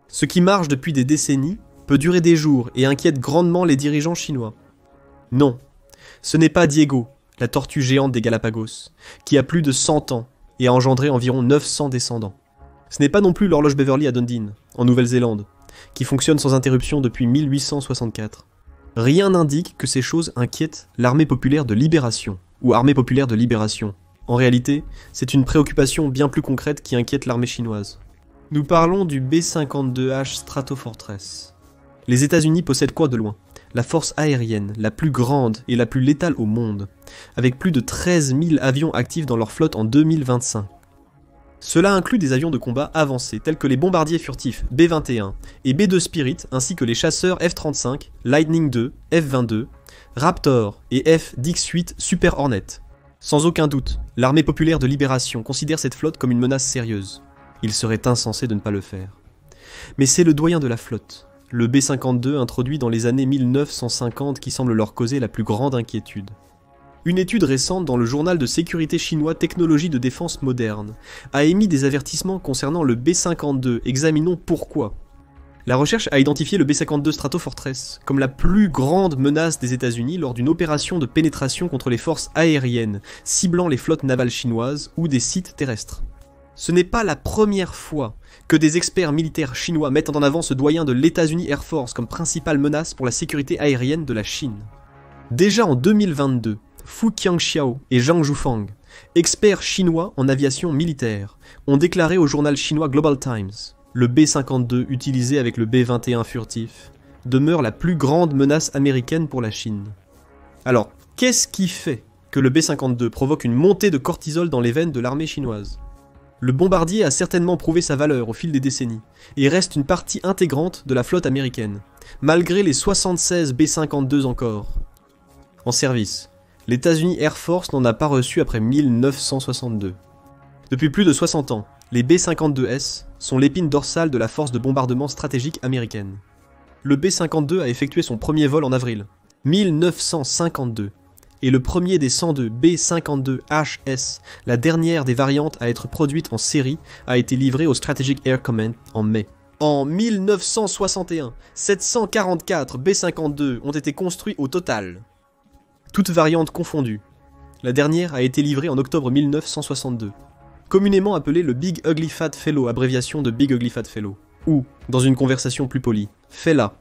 Ce qui marche depuis des décennies peut durer des jours et inquiète grandement les dirigeants chinois. Non, ce n'est pas Diego, la tortue géante des Galapagos, qui a plus de 100 ans et a engendré environ 900 descendants. Ce n'est pas non plus l'horloge Beverly à Dundee, en Nouvelle-Zélande, qui fonctionne sans interruption depuis 1864. Rien n'indique que ces choses inquiètent l'armée populaire de libération, ou armée populaire de libération. En réalité, c'est une préoccupation bien plus concrète qui inquiète l'armée chinoise. Nous parlons du B-52H Stratofortress. Les États-Unis possèdent quoi de loin? La force aérienne, la plus grande et la plus létale au monde, avec plus de 13 000 avions actifs dans leur flotte en 2025. Cela inclut des avions de combat avancés tels que les bombardiers furtifs B-21 et B-2 Spirit ainsi que les chasseurs F-35, Lightning II, F-22, Raptor et F-Dix-8 Super Hornet. Sans aucun doute, l'armée populaire de libération considère cette flotte comme une menace sérieuse. Il serait insensé de ne pas le faire. Mais c'est le doyen de la flotte, le B-52 introduit dans les années 1950 qui semble leur causer la plus grande inquiétude. Une étude récente dans le journal de sécurité chinois Technologie de défense moderne a émis des avertissements concernant le B-52, examinons pourquoi. La recherche a identifié le B-52 Stratofortress comme la plus grande menace des États-Unis lors d'une opération de pénétration contre les forces aériennes, ciblant les flottes navales chinoises ou des sites terrestres. Ce n'est pas la première fois que des experts militaires chinois mettent en avant ce doyen de l'États-Unis Air Force comme principale menace pour la sécurité aérienne de la Chine. Déjà en 2022, Fu Qiangxiao et Zhang Zhufang, experts chinois en aviation militaire, ont déclaré au journal chinois Global Times: le B-52 utilisé avec le B-21 furtif demeure la plus grande menace américaine pour la Chine. Alors, qu'est-ce qui fait que le B-52 provoque une montée de cortisol dans les veines de l'armée chinoise? Le bombardier a certainement prouvé sa valeur au fil des décennies, et reste une partie intégrante de la flotte américaine, malgré les 76 B-52 encore en service. L'États-Unis Air Force n'en a pas reçu après 1962. Depuis plus de 60 ans, les B-52S sont l'épine dorsale de la force de bombardement stratégique américaine. Le B-52 a effectué son premier vol en avril 1952, et le premier des 102 B-52HS, la dernière des variantes à être produite en série, a été livré au Strategic Air Command en mai. En 1961, 744 B-52 ont été construits au total. Toutes variantes confondues. La dernière a été livrée en octobre 1962. Communément appelé le Big Ugly Fat Fellow, abréviation de Big Ugly Fat Fellow. Ou, dans une conversation plus polie, FELA.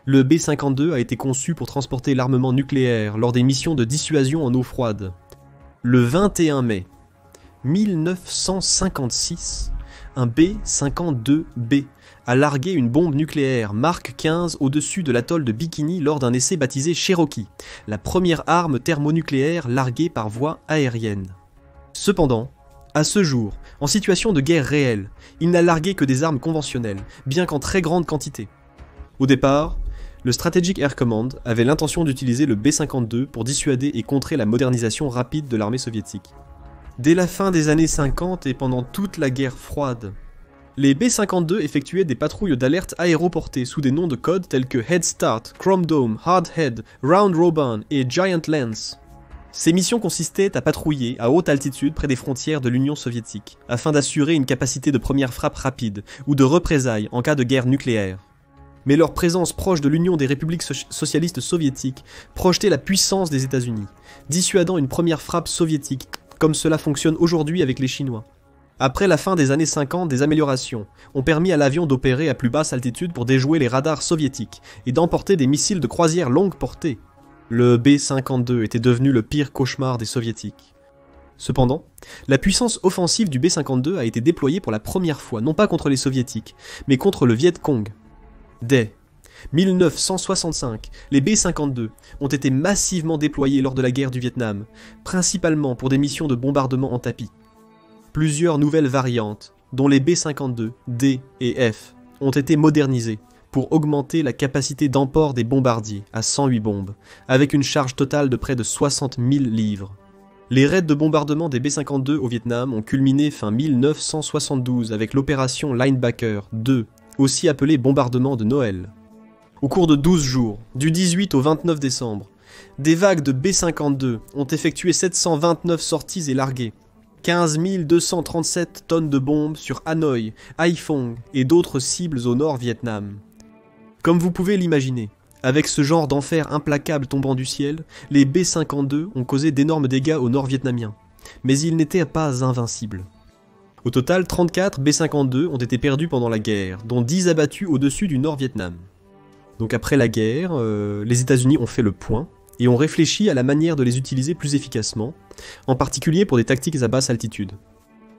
Le B-52 a été conçu pour transporter l'armement nucléaire lors des missions de dissuasion en eau froide. Le 21 mai 1956, un B-52B a largué une bombe nucléaire Mark 15 au-dessus de l'atoll de Bikini lors d'un essai baptisé Cherokee, la première arme thermonucléaire larguée par voie aérienne. Cependant, à ce jour, en situation de guerre réelle, il n'a largué que des armes conventionnelles, bien qu'en très grande quantité. Au départ, le Strategic Air Command avait l'intention d'utiliser le B-52 pour dissuader et contrer la modernisation rapide de l'armée soviétique. Dès la fin des années 50 et pendant toute la guerre froide, les B-52 effectuaient des patrouilles d'alerte aéroportées sous des noms de code tels que Head Start, Chrome Dome, Hard Head, Round Robin et Giant Lance. Ces missions consistaient à patrouiller à haute altitude près des frontières de l'Union soviétique, afin d'assurer une capacité de première frappe rapide ou de représailles en cas de guerre nucléaire. Mais leur présence proche de l'Union des républiques socialistes soviétiques projetait la puissance des États-Unis, dissuadant une première frappe soviétique, comme cela fonctionne aujourd'hui avec les Chinois. Après la fin des années 50, des améliorations ont permis à l'avion d'opérer à plus basse altitude pour déjouer les radars soviétiques et d'emporter des missiles de croisière longue portée. Le B-52 était devenu le pire cauchemar des soviétiques. Cependant, la puissance offensive du B-52 a été déployée pour la première fois, non pas contre les soviétiques, mais contre le Viet Cong. Dès 1965, les B-52 ont été massivement déployés lors de la guerre du Vietnam, principalement pour des missions de bombardement en tapis. Plusieurs nouvelles variantes, dont les B-52, D et F, ont été modernisées pour augmenter la capacité d'emport des bombardiers à 108 bombes, avec une charge totale de près de 60 000 livres. Les raids de bombardement des B-52 au Vietnam ont culminé fin 1972 avec l'opération Linebacker 2, aussi appelée bombardement de Noël. Au cours de 12 jours, du 18 au 29 décembre, des vagues de B-52 ont effectué 729 sorties et larguées. 15 237 tonnes de bombes sur Hanoï, Haiphong et d'autres cibles au nord Vietnam. Comme vous pouvez l'imaginer, avec ce genre d'enfer implacable tombant du ciel, les B-52 ont causé d'énormes dégâts au nord vietnamien. Mais ils n'étaient pas invincibles. Au total, 34 B-52 ont été perdus pendant la guerre, dont 10 abattus au-dessus du Nord-Vietnam. Donc après la guerre, les États-Unis ont fait le point, et ont réfléchi à la manière de les utiliser plus efficacement, en particulier pour des tactiques à basse altitude.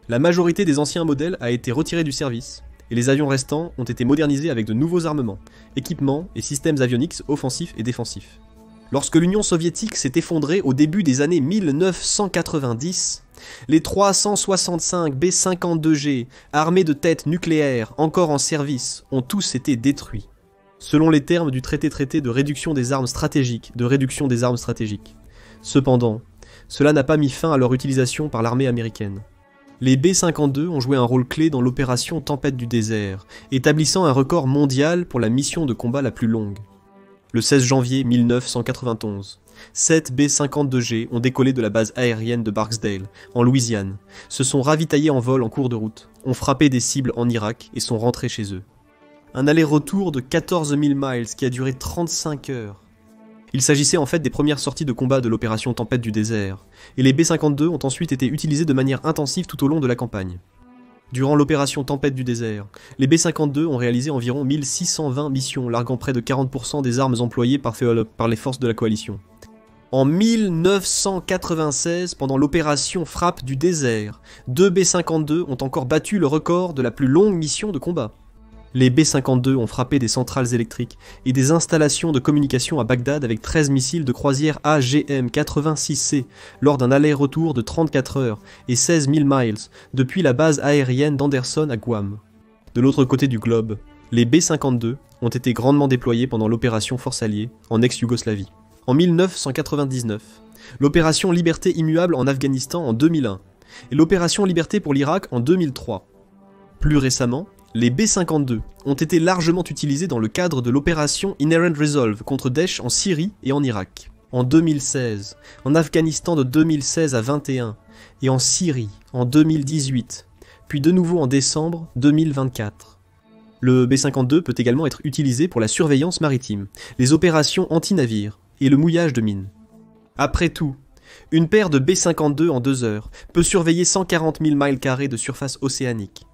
La majorité des anciens modèles a été retirée du service, et les avions restants ont été modernisés avec de nouveaux armements, équipements et systèmes avioniques offensifs et défensifs. Lorsque l'Union soviétique s'est effondrée au début des années 1990, les 365 B-52G, armés de têtes nucléaires encore en service, ont tous été détruits, selon les termes du traité de réduction des armes stratégiques, Cependant, cela n'a pas mis fin à leur utilisation par l'armée américaine. Les B-52 ont joué un rôle clé dans l'opération Tempête du désert, établissant un record mondial pour la mission de combat la plus longue. Le 16 janvier 1991, 7 B-52G ont décollé de la base aérienne de Barksdale, en Louisiane, se sont ravitaillés en vol en cours de route, ont frappé des cibles en Irak et sont rentrés chez eux. Un aller-retour de 14 000 miles qui a duré 35 heures. Il s'agissait en fait des premières sorties de combat de l'opération Tempête du désert, et les B-52 ont ensuite été utilisés de manière intensive tout au long de la campagne. Durant l'opération Tempête du désert, les B-52 ont réalisé environ 1620 missions, larguant près de 40% des armes employées par les forces de la coalition. En 1996, pendant l'opération Frappe du désert, 2 B-52 ont encore battu le record de la plus longue mission de combat. Les B-52 ont frappé des centrales électriques et des installations de communication à Bagdad avec 13 missiles de croisière AGM-86C lors d'un aller-retour de 34 heures et 16 000 miles depuis la base aérienne d'Anderson à Guam. De l'autre côté du globe, les B-52 ont été grandement déployés pendant l'opération Force Alliée en ex-Yougoslavie. En 1999, l'opération Liberté immuable en Afghanistan en 2001 et l'opération Liberté pour l'Irak en 2003. Plus récemment, les B-52 ont été largement utilisés dans le cadre de l'opération Inherent Resolve contre Daesh en Syrie et en Irak. En 2016, en Afghanistan de 2016 à 21 et en Syrie en 2018, puis de nouveau en décembre 2024. Le B-52 peut également être utilisé pour la surveillance maritime, les opérations anti-navires et le mouillage de mines. Après tout, une paire de B-52 en 2 heures peut surveiller 140 000 miles carrés de surface océanique.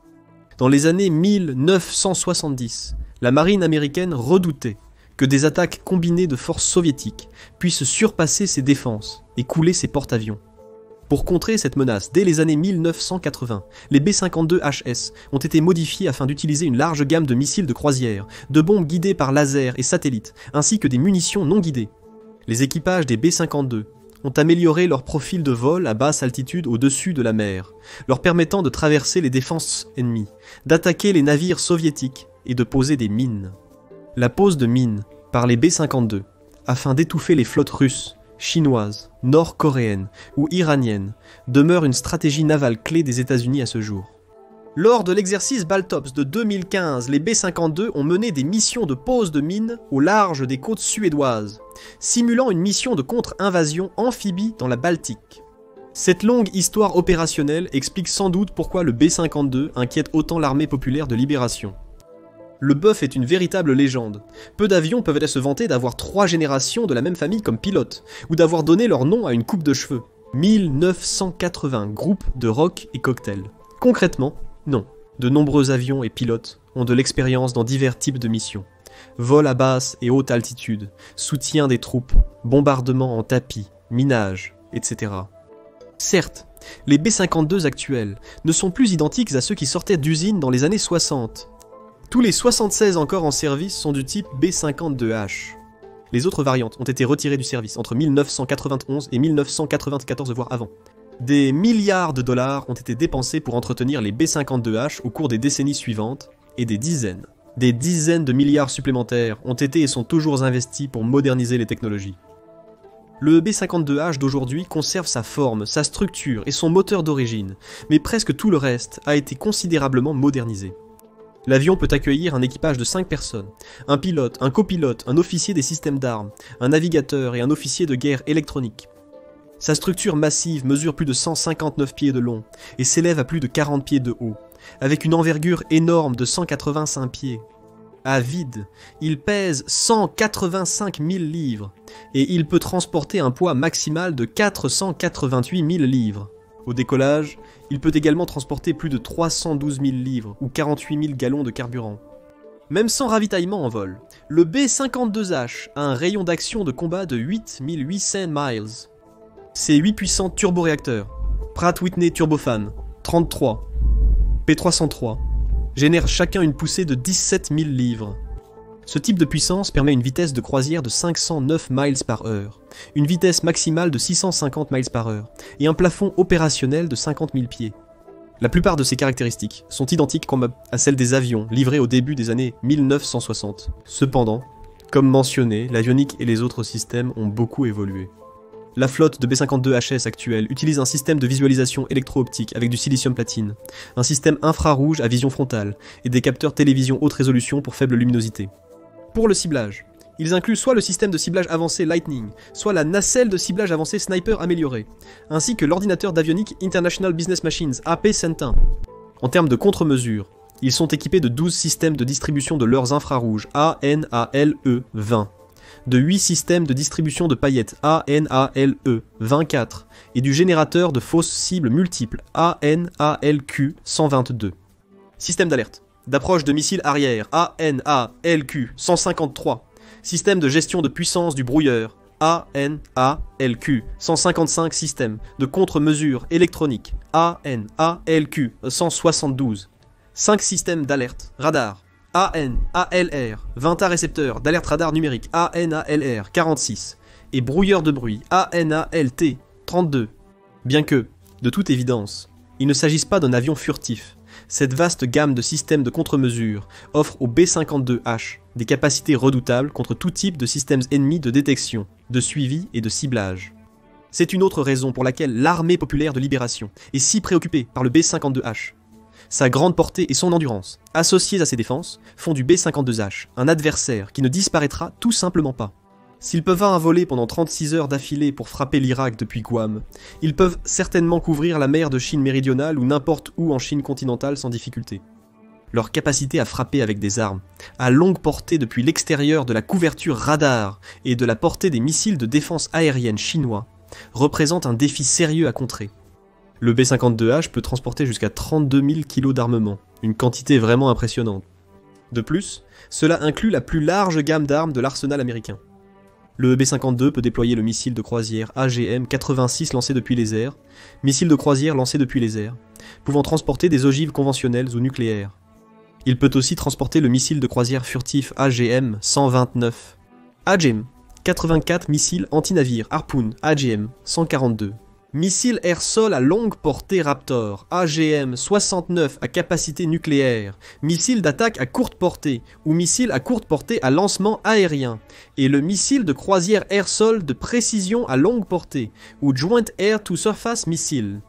Dans les années 1970, la marine américaine redoutait que des attaques combinées de forces soviétiques puissent surpasser ses défenses et couler ses porte-avions. Pour contrer cette menace, dès les années 1980, les B-52 HS ont été modifiés afin d'utiliser une large gamme de missiles de croisière, de bombes guidées par laser et satellites, ainsi que des munitions non guidées. Les équipages des B-52 ont amélioré leur profil de vol à basse altitude au-dessus de la mer, leur permettant de traverser les défenses ennemies, d'attaquer les navires soviétiques et de poser des mines. La pose de mines par les B-52, afin d'étouffer les flottes russes, chinoises, nord-coréennes ou iraniennes, demeure une stratégie navale clé des États-Unis à ce jour. Lors de l'exercice Baltops de 2015, les B-52 ont mené des missions de pose de mines au large des côtes suédoises, simulant une mission de contre-invasion amphibie dans la Baltique. Cette longue histoire opérationnelle explique sans doute pourquoi le B-52 inquiète autant l'armée populaire de libération. Le bœuf est une véritable légende. Peu d'avions peuvent se vanter d'avoir 3 générations de la même famille comme pilote, ou d'avoir donné leur nom à une coupe de cheveux. 1980 groupes de rock et cocktails. Concrètement, non. De nombreux avions et pilotes ont de l'expérience dans divers types de missions. Vol à basse et haute altitude, soutien des troupes, bombardement en tapis, minage, etc. Certes, les B-52 actuels ne sont plus identiques à ceux qui sortaient d'usine dans les années 60. Tous les 76 encore en service sont du type B-52H. Les autres variantes ont été retirées du service entre 1991 et 1994, voire avant. Des milliards de dollars ont été dépensés pour entretenir les B-52H au cours des décennies suivantes, et des dizaines de milliards supplémentaires ont été et sont toujours investis pour moderniser les technologies. Le B-52H d'aujourd'hui conserve sa forme, sa structure et son moteur d'origine, mais presque tout le reste a été considérablement modernisé. L'avion peut accueillir un équipage de 5 personnes, un pilote, un copilote, un officier des systèmes d'armes, un navigateur et un officier de guerre électronique. Sa structure massive mesure plus de 159 pieds de long et s'élève à plus de 40 pieds de haut, avec une envergure énorme de 185 pieds. À vide, il pèse 185 000 livres et il peut transporter un poids maximal de 488 000 livres. Au décollage, il peut également transporter plus de 312 000 livres ou 48 000 gallons de carburant. Même sans ravitaillement en vol, le B-52H a un rayon d'action de combat de 8 800 miles. Ses 8 puissants turboréacteurs, Pratt Whitney Turbofan 33, P303, génèrent chacun une poussée de 17 000 livres. Ce type de puissance permet une vitesse de croisière de 509 miles par heure, une vitesse maximale de 650 miles par heure et un plafond opérationnel de 50 000 pieds. La plupart de ces caractéristiques sont identiques à celles des avions livrés au début des années 1960. Cependant, comme mentionné, l'avionique et les autres systèmes ont beaucoup évolué. La flotte de B-52HS actuelle utilise un système de visualisation électro-optique avec du silicium platine, un système infrarouge à vision frontale et des capteurs télévision haute résolution pour faible luminosité. Pour le ciblage, ils incluent soit le système de ciblage avancé Lightning, soit la nacelle de ciblage avancé Sniper améliorée, ainsi que l'ordinateur d'avionique International Business Machines AP-101. En termes de contre-mesures, ils sont équipés de 12 systèmes de distribution de leurres infrarouges ANALE-20, de 8 systèmes de distribution de paillettes ANALE-24 et du générateur de fausses cibles multiples ANALQ-122. Système d'alerte, d'approche de missiles arrière ANALQ-153. Système de gestion de puissance du brouilleur ANALQ 155 système de contre-mesure électronique ANALQ 172 5 systèmes d'alerte radar ANALR 20 récepteurs d'alerte radar numérique ANALR 46 et brouilleur de bruit ANALT 32. Bien que, de toute évidence, il ne s'agisse pas d'un avion furtif, cette vaste gamme de systèmes de contre-mesure offre au B-52H des capacités redoutables contre tout type de systèmes ennemis de détection, de suivi et de ciblage. C'est une autre raison pour laquelle l'armée populaire de libération est si préoccupée par le B-52H. Sa grande portée et son endurance, associées à ses défenses, font du B-52H un adversaire qui ne disparaîtra tout simplement pas. S'ils peuvent voler pendant 36 heures d'affilée pour frapper l'Irak depuis Guam, ils peuvent certainement couvrir la mer de Chine méridionale ou n'importe où en Chine continentale sans difficulté. Leur capacité à frapper avec des armes, à longue portée depuis l'extérieur de la couverture radar et de la portée des missiles de défense aérienne chinois, représente un défi sérieux à contrer. Le B-52H peut transporter jusqu'à 32 000 kg d'armement, une quantité vraiment impressionnante. De plus, cela inclut la plus large gamme d'armes de l'arsenal américain. Le B-52 peut déployer le missile de croisière AGM-86 lancé depuis les airs, missile de croisière lancé depuis les airs, pouvant transporter des ogives conventionnelles ou nucléaires. Il peut aussi transporter le missile de croisière furtif AGM-129. AGM-84 missile anti-navire Harpoon AGM-142. Missile air-sol à longue portée Raptor, AGM-69 à capacité nucléaire, missile d'attaque à courte portée ou missile à courte portée à lancement aérien, et le missile de croisière air-sol de précision à longue portée, ou Joint Air-to-Surface Missile,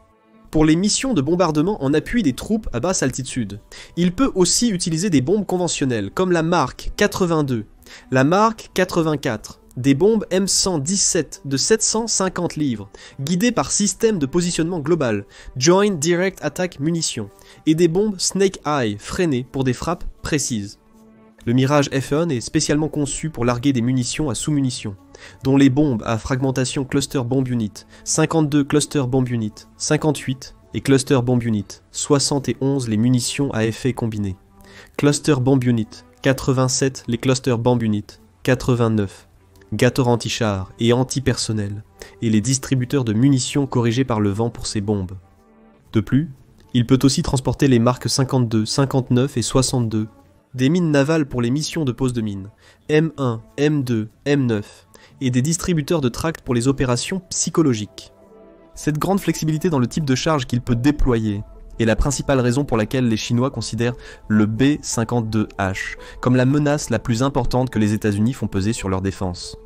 pour les missions de bombardement en appui des troupes à basse altitude. Il peut aussi utiliser des bombes conventionnelles, comme la Mark 82, la Mark 84, des bombes M117 de 750 livres, guidées par système de positionnement global, Joint Direct Attack Munitions, et des bombes Snake Eye freinées pour des frappes précises. Le Mirage F1 est spécialement conçu pour larguer des munitions à sous-munitions, dont les bombes à fragmentation Cluster Bomb Unit, 52 Cluster Bomb Unit, 58 et Cluster Bomb Unit, 71 les munitions à effet combiné. Cluster Bomb Unit, 87 les Cluster Bomb Unit, 89 gâteurs anti-chars et anti-personnel, et les distributeurs de munitions corrigés par le vent pour ces bombes. De plus, il peut aussi transporter les marques 52, 59 et 62, des mines navales pour les missions de pose de mines, M1, M2, M9, et des distributeurs de tracts pour les opérations psychologiques. Cette grande flexibilité dans le type de charge qu'il peut déployer est la principale raison pour laquelle les Chinois considèrent le B-52H comme la menace la plus importante que les États-Unis font peser sur leur défense.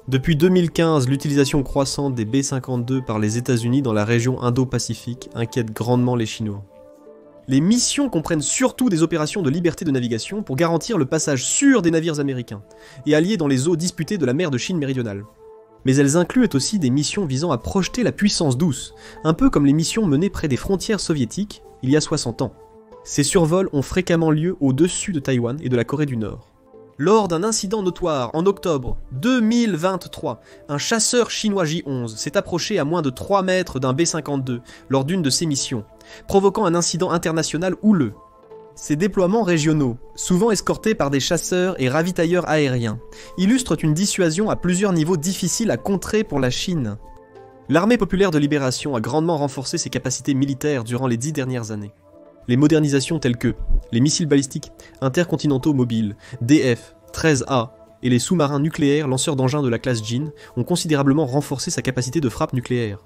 Depuis 2015, l'utilisation croissante des B-52 par les États-Unis dans la région Indo-Pacifique inquiète grandement les Chinois. Les missions comprennent surtout des opérations de liberté de navigation pour garantir le passage sûr des navires américains et alliés dans les eaux disputées de la mer de Chine méridionale. Mais elles incluent aussi des missions visant à projeter la puissance douce, un peu comme les missions menées près des frontières soviétiques il y a 60 ans. Ces survols ont fréquemment lieu au-dessus de Taïwan et de la Corée du Nord. Lors d'un incident notoire en octobre 2023, un chasseur chinois J-11 s'est approché à moins de 3 mètres d'un B-52 lors d'une de ses missions, provoquant un incident international houleux. Ces déploiements régionaux, souvent escortés par des chasseurs et ravitailleurs aériens, illustrent une dissuasion à plusieurs niveaux difficiles à contrer pour la Chine. L'armée populaire de libération a grandement renforcé ses capacités militaires durant les 10 dernières années. Les modernisations telles que les missiles balistiques intercontinentaux mobiles, DF-13A, et les sous-marins nucléaires lanceurs d'engins de la classe Jin ont considérablement renforcé sa capacité de frappe nucléaire.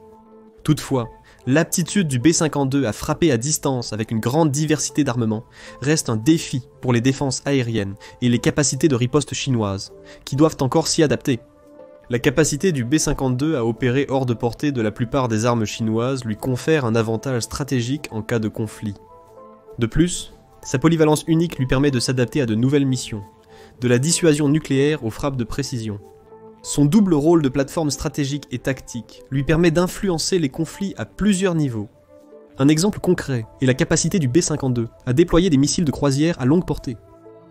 Toutefois, l'aptitude du B-52 à frapper à distance avec une grande diversité d'armements reste un défi pour les défenses aériennes et les capacités de riposte chinoises, qui doivent encore s'y adapter. La capacité du B-52 à opérer hors de portée de la plupart des armes chinoises lui confère un avantage stratégique en cas de conflit. De plus, sa polyvalence unique lui permet de s'adapter à de nouvelles missions, de la dissuasion nucléaire aux frappes de précision. Son double rôle de plateforme stratégique et tactique lui permet d'influencer les conflits à plusieurs niveaux. Un exemple concret est la capacité du B-52 à déployer des missiles de croisière à longue portée.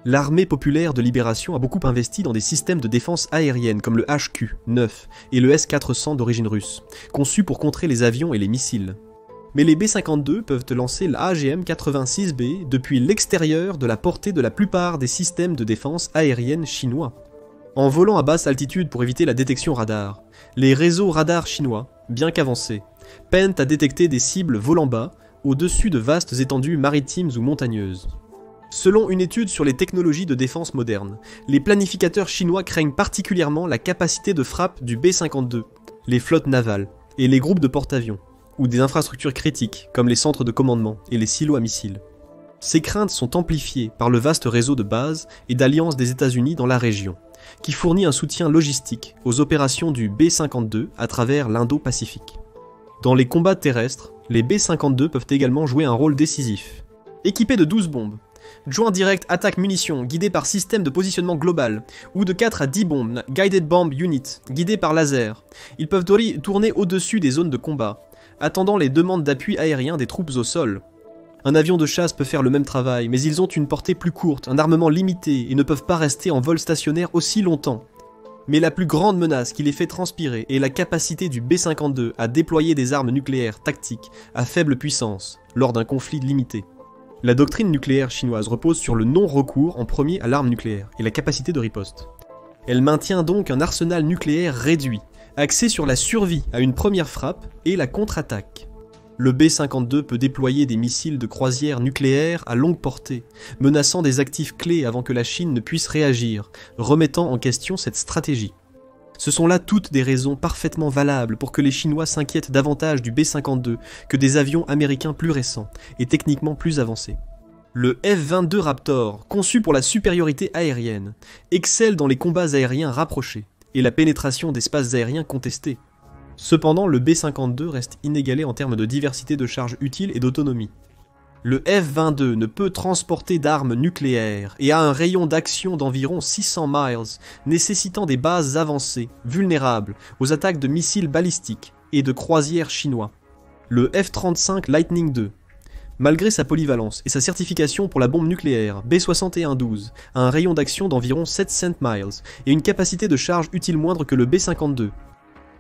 L'armée populaire de libération a beaucoup investi dans des systèmes de défense aérienne comme le HQ-9 et le S-400 d'origine russe, conçus pour contrer les avions et les missiles. Mais les B-52 peuvent lancer l'AGM-86B depuis l'extérieur de la portée de la plupart des systèmes de défense aérienne chinois. En volant à basse altitude pour éviter la détection radar, les réseaux radars chinois, bien qu'avancés, peinent à détecter des cibles volant bas au-dessus de vastes étendues maritimes ou montagneuses. Selon une étude sur les technologies de défense modernes, les planificateurs chinois craignent particulièrement la capacité de frappe du B-52, les flottes navales et les groupes de porte-avions, ou des infrastructures critiques comme les centres de commandement et les silos à missiles. Ces craintes sont amplifiées par le vaste réseau de bases et d'alliances des États-Unis dans la région, qui fournit un soutien logistique aux opérations du B-52 à travers l'Indo-Pacifique. Dans les combats terrestres, les B-52 peuvent également jouer un rôle décisif. Équipés de 12 bombes, Joint direct attaque munitions guidé par système de positionnement global, ou de 4 à 10 bombes Guided Bomb Unit guidées par laser, ils peuvent tourner au-dessus des zones de combat, attendant les demandes d'appui aérien des troupes au sol. Un avion de chasse peut faire le même travail, mais ils ont une portée plus courte, un armement limité et ne peuvent pas rester en vol stationnaire aussi longtemps. Mais la plus grande menace qui les fait transpirer est la capacité du B-52 à déployer des armes nucléaires tactiques à faible puissance lors d'un conflit limité. La doctrine nucléaire chinoise repose sur le non-recours en premier à l'arme nucléaire et la capacité de riposte. Elle maintient donc un arsenal nucléaire réduit, axé sur la survie à une première frappe et la contre-attaque. Le B-52 peut déployer des missiles de croisière nucléaires à longue portée, menaçant des actifs clés avant que la Chine ne puisse réagir, remettant en question cette stratégie. Ce sont là toutes des raisons parfaitement valables pour que les Chinois s'inquiètent davantage du B-52 que des avions américains plus récents et techniquement plus avancés. Le F-22 Raptor, conçu pour la supériorité aérienne, excelle dans les combats aériens rapprochés et la pénétration d'espaces aériens contestés. Cependant, le B-52 reste inégalé en termes de diversité de charges utiles et d'autonomie. Le F-22 ne peut transporter d'armes nucléaires et a un rayon d'action d'environ 600 miles, nécessitant des bases avancées, vulnérables aux attaques de missiles balistiques et de croisières chinois. Le F-35 Lightning II, malgré sa polyvalence et sa certification pour la bombe nucléaire B-6112, a un rayon d'action d'environ 700 miles et une capacité de charge utile moindre que le B-52.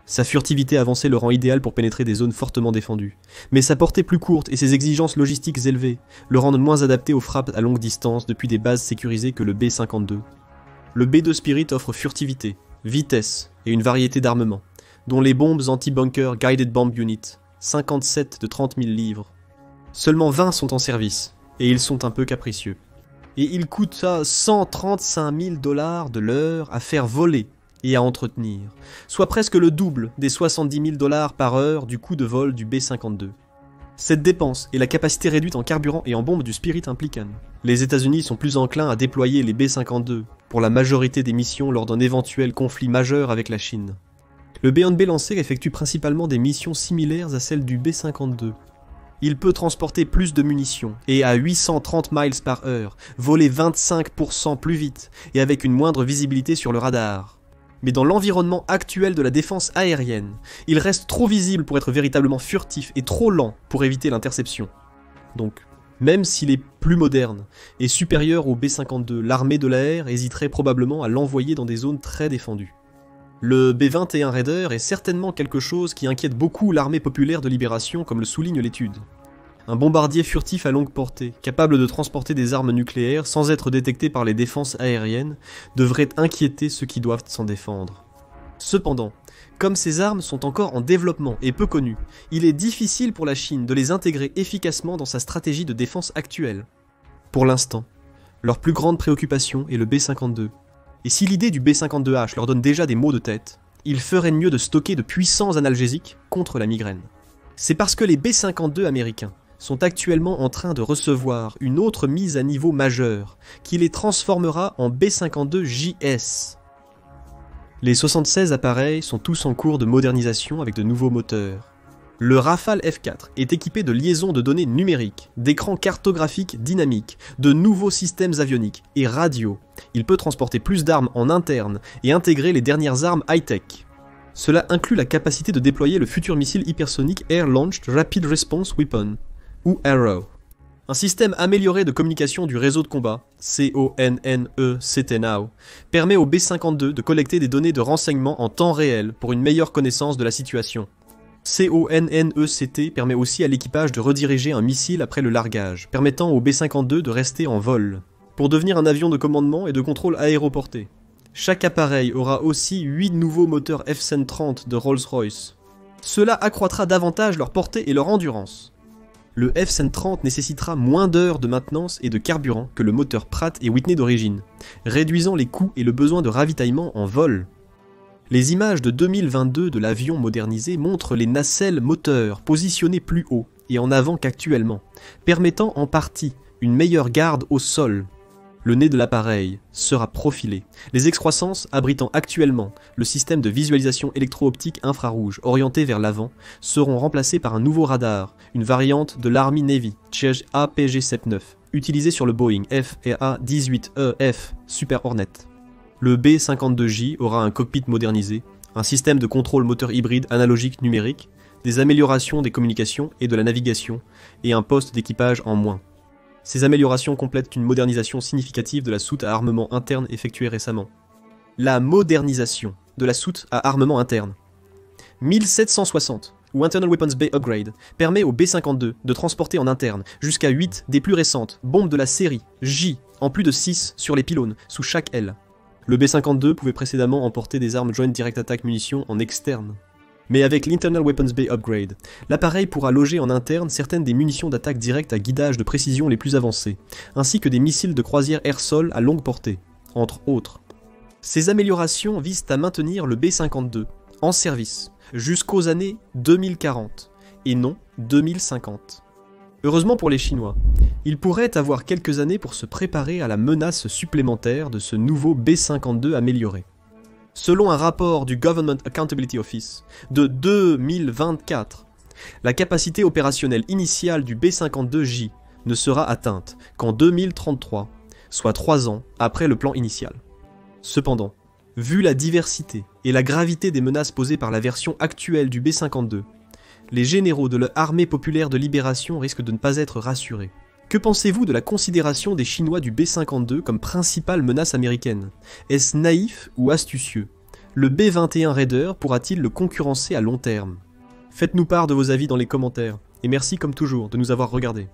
Sa furtivité avancée le rend idéal pour pénétrer des zones fortement défendues, mais sa portée plus courte et ses exigences logistiques élevées le rendent moins adapté aux frappes à longue distance depuis des bases sécurisées que le B-52. Le B-2 Spirit offre furtivité, vitesse et une variété d'armements, dont les bombes anti-bunker Guided Bomb Unit, 57 de 30 000 livres. Seulement 20 sont en service, et ils sont un peu capricieux. Et il coûte 135 000 $ de l'heure à faire voler et à entretenir, soit presque le double des 70 000 $ par heure du coût de vol du B-52. Cette dépense et la capacité réduite en carburant et en bombes du Spirit impliquent. Les États-Unis sont plus enclins à déployer les B-52 pour la majorité des missions lors d'un éventuel conflit majeur avec la Chine. Le B-1B lancé effectue principalement des missions similaires à celles du B-52. Il peut transporter plus de munitions et à 830 miles par heure, voler 25% plus vite et avec une moindre visibilité sur le radar. Mais dans l'environnement actuel de la défense aérienne, il reste trop visible pour être véritablement furtif et trop lent pour éviter l'interception. Donc, même s'il est plus moderne et supérieur au B-52, l'armée de l'air hésiterait probablement à l'envoyer dans des zones très défendues. Le B-21 Raider est certainement quelque chose qui inquiète beaucoup l'armée populaire de libération, comme le souligne l'étude. Un bombardier furtif à longue portée, capable de transporter des armes nucléaires sans être détecté par les défenses aériennes, devrait inquiéter ceux qui doivent s'en défendre. Cependant, comme ces armes sont encore en développement et peu connues, il est difficile pour la Chine de les intégrer efficacement dans sa stratégie de défense actuelle. Pour l'instant, leur plus grande préoccupation est le B-52. Et si l'idée du B-52H leur donne déjà des maux de tête, ils feraient mieux de stocker de puissants analgésiques contre la migraine. C'est parce que les B-52 américains sont actuellement en train de recevoir une autre mise à niveau majeure qui les transformera en B-52JS. Les 76 appareils sont tous en cours de modernisation avec de nouveaux moteurs. Le Rafale F4 est équipé de liaisons de données numériques, d'écrans cartographiques dynamiques, de nouveaux systèmes avioniques et radio. Il peut transporter plus d'armes en interne et intégrer les dernières armes high-tech. Cela inclut la capacité de déployer le futur missile hypersonique Air Launched Rapid Response Weapon, ou Arrow. Un système amélioré de communication du réseau de combat, CONNECT-NOW, permet au B-52 de collecter des données de renseignement en temps réel pour une meilleure connaissance de la situation. CONNECT permet aussi à l'équipage de rediriger un missile après le largage, permettant au B-52 de rester en vol, pour devenir un avion de commandement et de contrôle aéroporté. Chaque appareil aura aussi 8 nouveaux moteurs F-130 de Rolls-Royce. Cela accroîtra davantage leur portée et leur endurance. Le F-130 nécessitera moins d'heures de maintenance et de carburant que le moteur Pratt & Whitney d'origine, réduisant les coûts et le besoin de ravitaillement en vol. Les images de 2022 de l'avion modernisé montrent les nacelles moteurs positionnés plus haut et en avant qu'actuellement, permettant en partie une meilleure garde au sol. Le nez de l'appareil sera profilé, les excroissances abritant actuellement le système de visualisation électro-optique infrarouge orienté vers l'avant seront remplacées par un nouveau radar, une variante de l'Army Navy, Cheje APG-79, utilisé sur le Boeing FA-18EF Super Hornet. Le B-52J aura un cockpit modernisé, un système de contrôle moteur hybride analogique numérique, des améliorations des communications et de la navigation, et un poste d'équipage en moins. Ces améliorations complètent une modernisation significative de la soute à armement interne effectuée récemment. La modernisation de la soute à armement interne. 1760, ou Internal Weapons Bay Upgrade, permet au B-52 de transporter en interne jusqu'à 8 des plus récentes bombes de la série J, en plus de 6 sur les pylônes, sous chaque aile. Le B-52 pouvait précédemment emporter des armes Joint Direct Attack munitions en externe. Mais avec l'Internal Weapons Bay Upgrade, l'appareil pourra loger en interne certaines des munitions d'attaque directe à guidage de précision les plus avancées, ainsi que des missiles de croisière air-sol à longue portée, entre autres. Ces améliorations visent à maintenir le B-52 en service jusqu'aux années 2040, et non 2050. Heureusement pour les Chinois, ils pourraient avoir quelques années pour se préparer à la menace supplémentaire de ce nouveau B-52 amélioré. Selon un rapport du Government Accountability Office de 2024, la capacité opérationnelle initiale du B-52J ne sera atteinte qu'en 2033, soit 3 ans après le plan initial. Cependant, vu la diversité et la gravité des menaces posées par la version actuelle du B-52, les généraux de l'Armée populaire de libération risquent de ne pas être rassurés. Que pensez-vous de la considération des Chinois du B-52 comme principale menace américaine? Est-ce naïf ou astucieux? Le B-21 Raider pourra-t-il le concurrencer à long terme? Faites-nous part de vos avis dans les commentaires, et merci comme toujours de nous avoir regardés.